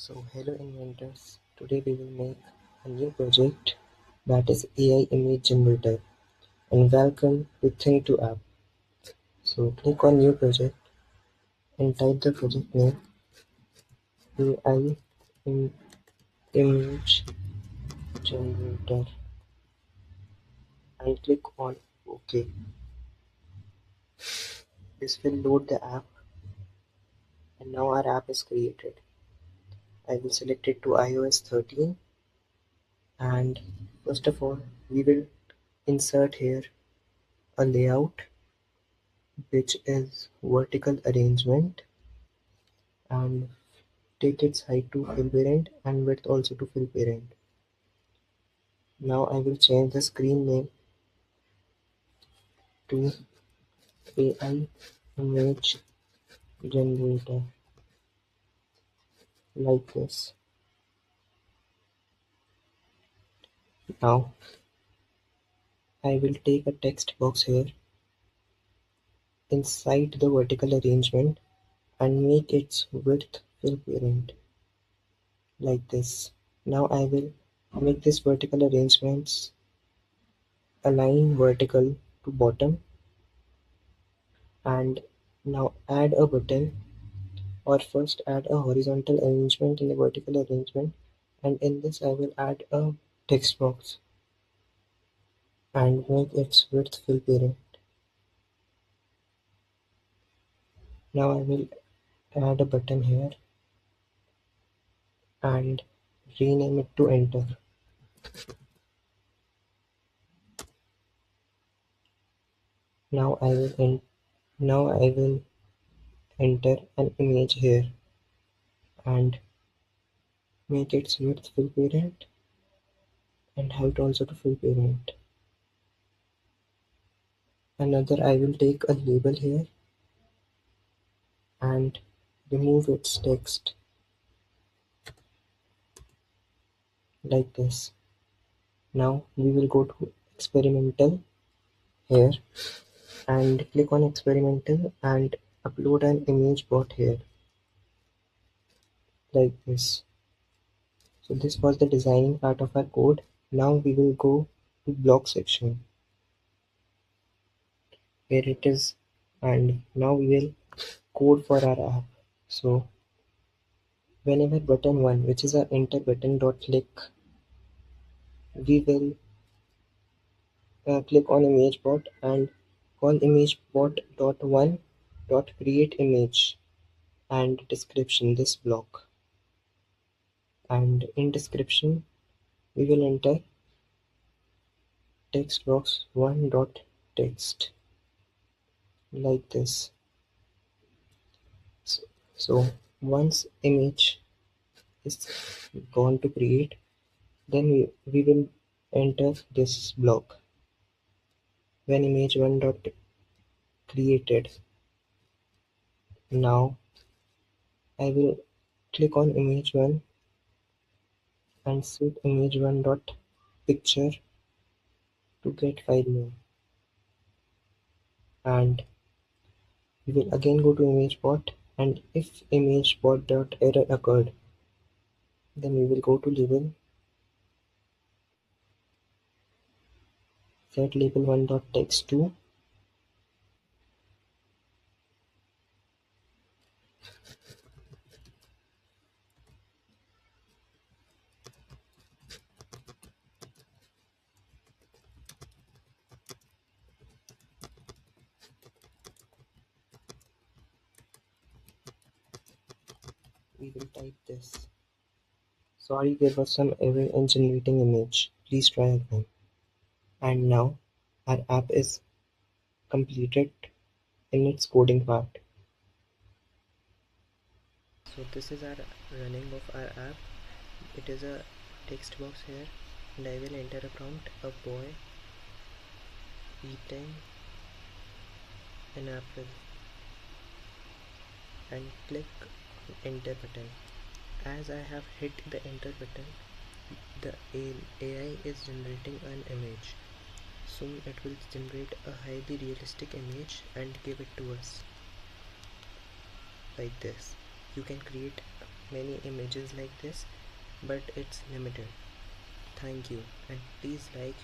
So hello inventors, today we will make a new project that is AI image generator, and welcome to Think to App. So click on new project and type the project name AI image generator and click on OK. This will load the app and now our app is created. I will select it to iOS 13 and first of all we will insert here a layout which is vertical arrangement and take its height to fill parent and width also to fill parent. Now I will change the screen name to AI image generator like this. Now I will take a text box here inside the vertical arrangement and make its width fill parent like this. Now I will make this vertical arrangements align vertical to bottom and now add a button or first add a horizontal arrangement in the vertical arrangement, and in this I will add a text box and make its width fill parent. Now I will add a button here and rename it to enter. Now I will enter an image here and make its width fill parent and height also to fill parent. Another I will take a label here and remove its text like this. Now we will go to experimental here and click on experimental and upload an image bot here like this. So this was the designing part of our code. Now we will go to block section. Here it is, and now we will code for our app. So whenever button 1, which is our enter button dot click, we will click on image bot and call image bot dot 1 dot create image and description this block, and in description we will enter text box 1 dot text like this. So once image is gone to create, then we will enter this block when image 1 dot created. Now I will click on image 1 and set image 1 dot picture to get file name, and we will again go to image bot, and if image bot dot error occurred, then we will go to label, set label 1 dot text to, we will type this. Sorry, there was some error in generating image. Please try again. And now our app is completed in its coding part. So this is our running of our app. It is a text box here, and I will enter a prompt: a boy eating an apple, and click enter button. As I have hit the enter button, the AI is generating an image. Soon it will generate a highly realistic image and give it to us like this. You can create many images like this, but it's limited. Thank you, and please like